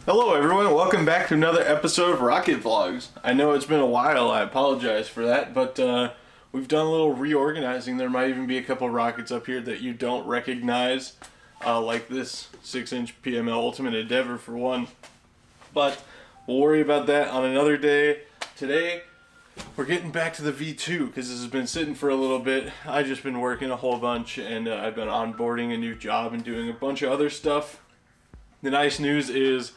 Hello everyone, welcome back to another episode of Rocket Vlogs. I know it's been a while, I apologize for that, but we've done a little reorganizing. There might even be a couple rockets up here that you don't recognize, like this 6-inch PML Ultimate Endeavor for one. But we'll worry about that on another day. Today, we're getting back to the V2 because this has been sitting for a little bit. I've just been working a whole bunch and I've been onboarding a new job and doing a bunch of other stuff. The nice news is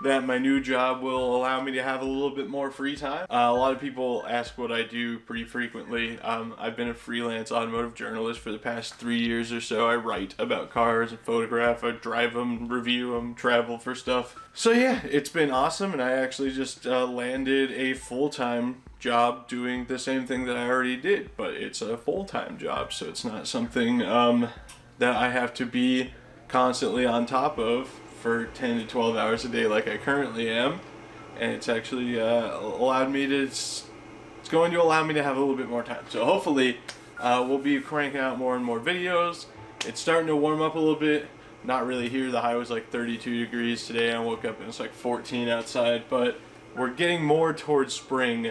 that my new job will allow me to have a little bit more free time. A lot of people ask what I do pretty frequently. I've been a freelance automotive journalist for the past 3 years or so. I write about cars and photograph, I drive them, review them, travel for stuff. So yeah, it's been awesome, and I actually just landed a full-time job doing the same thing that I already did, but it's a full-time job, so it's not something that I have to be constantly on top of for 10 to 12 hours a day like I currently am, and it's actually allowed me to, it's going to allow me to have a little bit more time. So hopefully we'll be cranking out more and more videos. It's starting to warm up a little bit. Not really here, the high was like 32 degrees today. I woke up and it's like 14 outside, but we're getting more towards spring,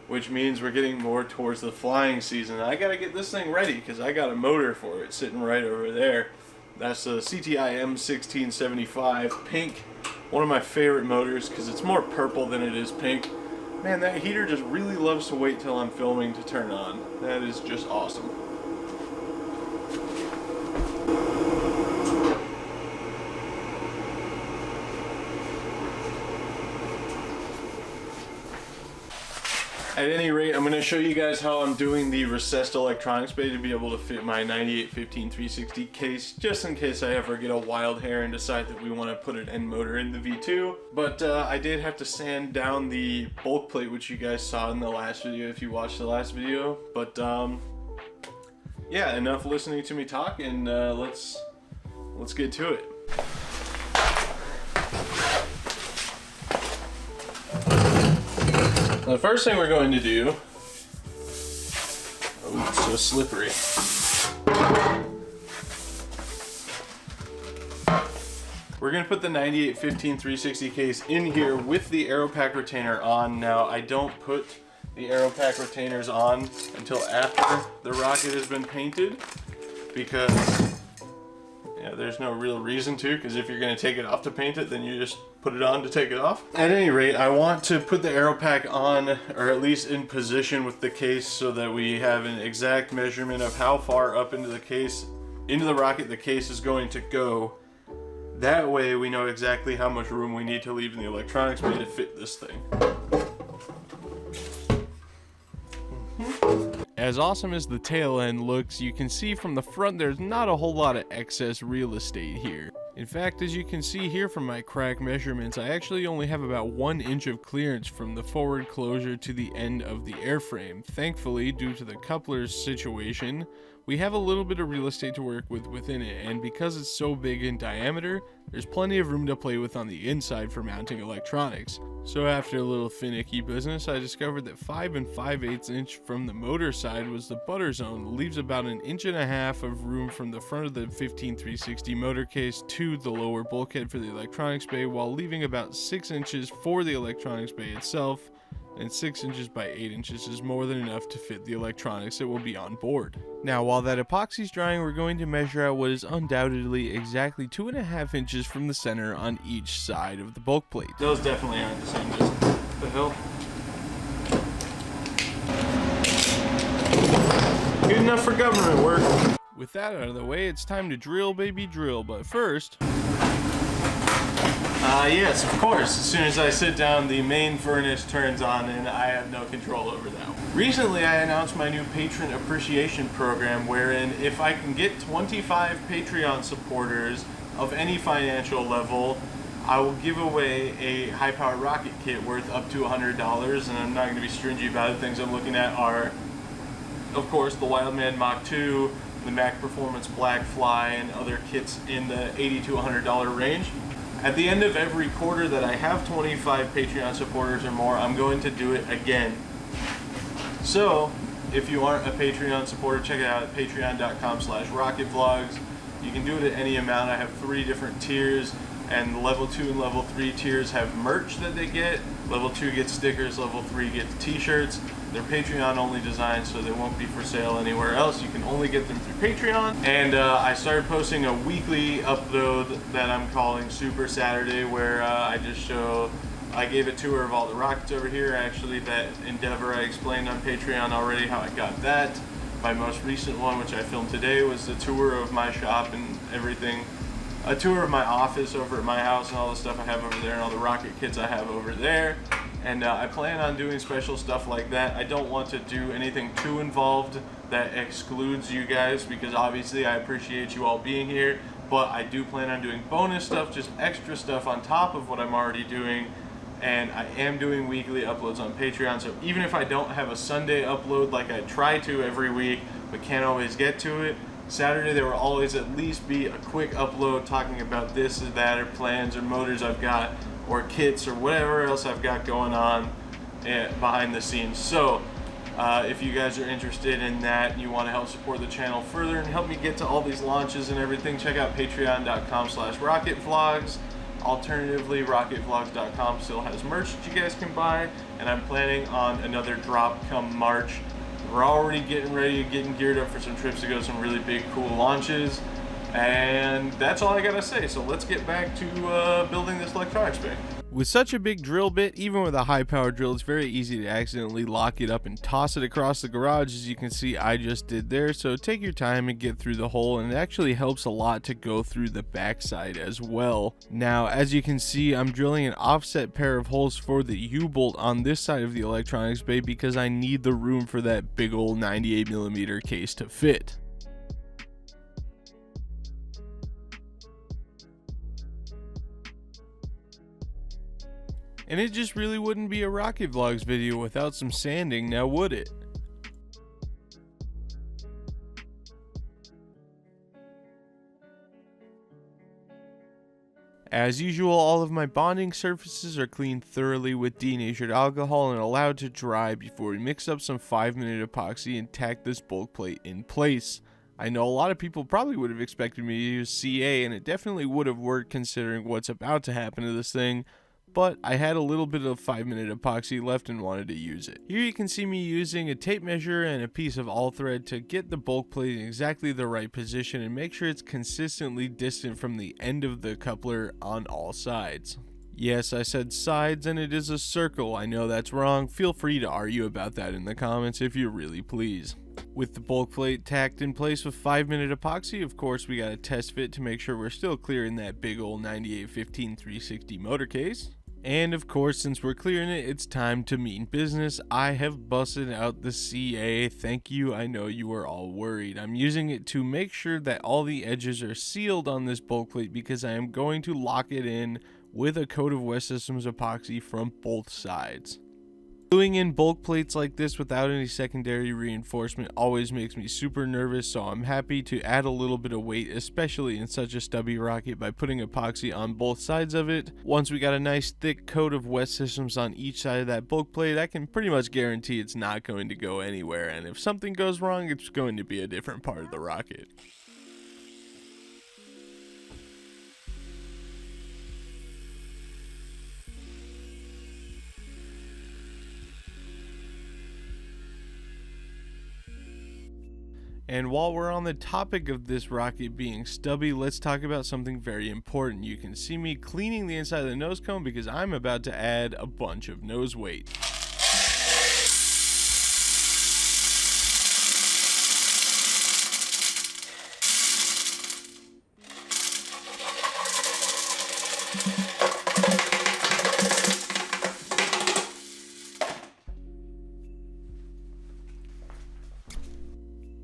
which means we're getting more towards the flying season. I gotta get this thing ready because I got a motor for it sitting right over there. That's the CTI M1675 pink, one of my favorite motors because it's more purple than it is pink. Man, that heater just really loves to wait till I'm filming to turn on. That is just awesome. At any rate, I'm going to show you guys how I'm doing the recessed electronics bay to be able to fit my 9815-360 case, just in case I ever get a wild hair and decide that we want to put an end motor in the V2. But I did have to sand down the bulk plate, which you guys saw in the last video if you watched the last video. But yeah, enough listening to me talk, and let's get to it. The first thing we're going to do, oh, it's so slippery. We're going to put the 9815-360 case in here with the Aeropack retainer on. Now, I don't put the Aeropack retainers on until after the rocket has been painted because yeah, there's no real reason to, because if you're going to take it off to paint it, then you just put it on to take it off. At any rate, I want to put the Aeropack on, or at least in position with the case, so that we have an exact measurement of how far up into the case, into the rocket the case is going to go. That way we know exactly how much room we need to leave in the electronics bay to fit this thing. As awesome as the tail end looks, you can see from the front there's not a whole lot of excess real estate here. In fact, as you can see here from my crack measurements, I actually only have about 1 inch of clearance from the forward closure to the end of the airframe. Thankfully, due to the coupler's situation, we have a little bit of real estate to work with within it, and because it's so big in diameter, there's plenty of room to play with on the inside for mounting electronics. So after a little finicky business, I discovered that 5 5/8 inch from the motor side was the butter zone, leaves about 1.5 inches of room from the front of the 15360 motor case to the lower bulkhead for the electronics bay, while leaving about 6 inches for the electronics bay itself, and 6 inches by 8 inches is more than enough to fit the electronics that will be on board. Now, while that epoxy's drying, we're going to measure out what is undoubtedly exactly 2.5 inches from the center on each side of the bulk plate. Those definitely aren't the same distance. What the hell? Good enough for government work. With that out of the way, it's time to drill, baby, drill. But first, yes, of course. As soon as I sit down, the main furnace turns on and I have no control over that. Recently, I announced my new patron appreciation program, wherein if I can get 25 Patreon supporters of any financial level, I will give away a high-powered rocket kit worth up to $100, and I'm not going to be stingy about it. Things I'm looking at are, of course, the Wildman Mach 2, the Mac Performance Black Fly, and other kits in the $80 to $100 range. At the end of every quarter that I have 25 Patreon supporters or more, I'm going to do it again. So, if you aren't a Patreon supporter, check it out at patreon.com/rocketvlogs. You can do it at any amount. I have 3 different tiers. And level 2 and level 3 tiers have merch that they get. Level 2 gets stickers, level 3 gets t-shirts. They're Patreon only designs, so they won't be for sale anywhere else. You can only get them through Patreon. And I started posting a weekly upload that I'm calling Super Saturday, where I gave a tour of all the rockets over here. Actually, that endeavor I explained on Patreon already, how I got that. My most recent one, which I filmed today, was the tour of my shop and everything. A tour of my office over at my house and all the stuff I have over there and all the rocket kits I have over there. And I plan on doing special stuff like that. I don't want to do anything too involved that excludes you guys, because obviously I appreciate you all being here, but I do plan on doing bonus stuff, just extra stuff on top of what I'm already doing. And I am doing weekly uploads on Patreon, so even if I don't have a Sunday upload like I try to every week, but can't always get to it, Saturday there will always at least be a quick upload talking about this or that, or plans or motors I've got, or kits or whatever else I've got going on behind the scenes. So if you guys are interested in that and you want to help support the channel further and help me get to all these launches and everything, check out patreon.com/rocketvlogs. Alternatively, rocketvlogs.com still has merch that you guys can buy, and I'm planning on another drop come March. We're already getting geared up for some trips to go to some really big, cool launches, and that's all I gotta say. So let's get back to building this electronics bay. With such a big drill bit, even with a high power drill, it's very easy to accidentally lock it up and toss it across the garage, as you can see I just did there. So take your time and get through the hole, and it actually helps a lot to go through the backside as well. Now, as you can see, I'm drilling an offset pair of holes for the U-bolt on this side of the electronics bay because I need the room for that big old 98mm case to fit. And it just really wouldn't be a Rocket Vlogs video without some sanding, now would it? As usual, all of my bonding surfaces are cleaned thoroughly with denatured alcohol and allowed to dry before we mix up some 5-minute epoxy and tack this bulk plate in place. I know a lot of people probably would have expected me to use CA, and it definitely would have worked considering what's about to happen to this thing, but I had a little bit of 5-minute epoxy left and wanted to use it. Here you can see me using a tape measure and a piece of all thread to get the bulk plate in exactly the right position and make sure it's consistently distant from the end of the coupler on all sides. Yes, I said sides, and it is a circle. I know that's wrong. Feel free to argue about that in the comments if you really please. With the bulk plate tacked in place with 5-minute epoxy, of course we got a test fit to make sure we're still clearing that big old 9815-360 motor case. And of course, since we're clearing it, it's time to mean business. I have busted out the CA. Thank you. I know you were all worried. I'm using it to make sure that all the edges are sealed on this bulk plate because I am going to lock it in with a coat of West Systems epoxy from both sides. Gluing in bulk plates like this without any secondary reinforcement always makes me super nervous, so I'm happy to add a little bit of weight, especially in such a stubby rocket, by putting epoxy on both sides of it. Once we got a nice thick coat of West Systems on each side of that bulk plate, I can pretty much guarantee it's not going to go anywhere, and if something goes wrong, it's going to be a different part of the rocket. And while we're on the topic of this rocket being stubby, let's talk about something very important. You can see me cleaning the inside of the nose cone because I'm about to add a bunch of nose weight.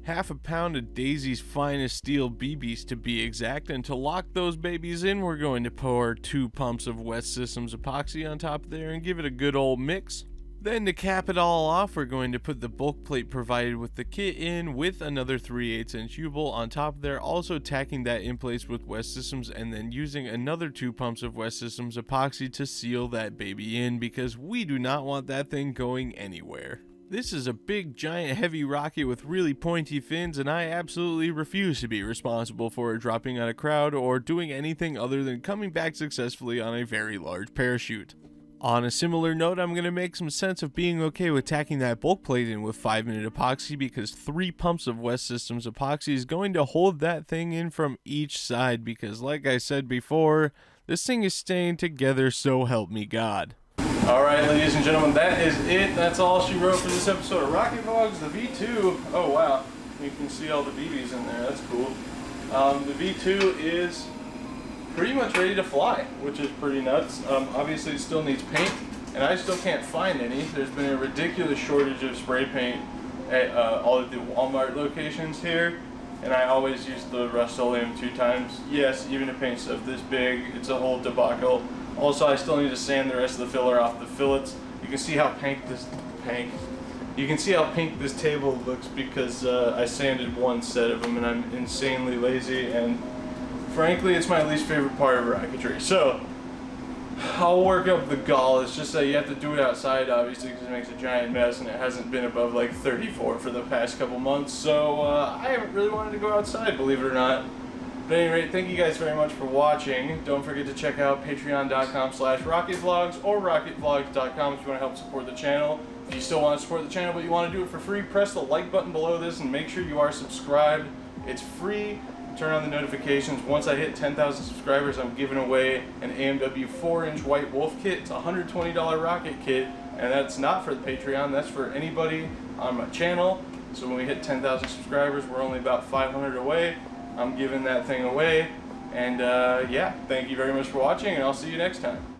Half a pound of Daisy's finest steel BBs to be exact, and to lock those babies in, we're going to pour 2 pumps of West Systems epoxy on top there and give it a good old mix. Then to cap it all off, we're going to put the bulk plate provided with the kit in with another 3/8 inch U-bolt on top there, also tacking that in place with West Systems, and then using another 2 pumps of West Systems epoxy to seal that baby in because we do not want that thing going anywhere. This is a big, giant, heavy rocket with really pointy fins, and I absolutely refuse to be responsible for it dropping on a crowd or doing anything other than coming back successfully on a very large parachute. On a similar note, I'm going to make some sense of being okay with tacking that bulk plate in with 5-minute epoxy, because 3 pumps of West Systems epoxy is going to hold that thing in from each side, because like I said before, this thing is staying together, so help me God. Alright, ladies and gentlemen, that is it. That's all she wrote for this episode of Rocket Vlogs. The V2, oh wow, you can see all the BBs in there, that's cool. The V2 is pretty much ready to fly, which is pretty nuts. Obviously it still needs paint, and I still can't find any. There's been a ridiculous shortage of spray paint at all of the Walmart locations here, and I always use the Rust-Oleum 2 times. Yes, even to paint stuff this big, it's a whole debacle. Also, I still need to sand the rest of the filler off the fillets. You can see how pink this table looks because I sanded one set of them, and I'm insanely lazy, and frankly, it's my least favorite part of rocketry. So, I'll work up the gall. It's just that you have to do it outside, obviously, because it makes a giant mess, and it hasn't been above like 34 for the past couple months. So, I haven't really wanted to go outside, believe it or not. But at any rate, thank you guys very much for watching. Don't forget to check out patreon.com/rocketvlogs or rocketvlogs.com if you want to help support the channel. If you still want to support the channel but you want to do it for free, press the like button below this and make sure you are subscribed. It's free. Turn on the notifications. Once I hit 10,000 subscribers, I'm giving away an AMW 4-inch White Wolf kit. It's a $120 rocket kit, and that's not for the Patreon. That's for anybody on my channel. So when we hit 10,000 subscribers, we're only about 500 away. I'm giving that thing away, and yeah, thank you very much for watching, and I'll see you next time.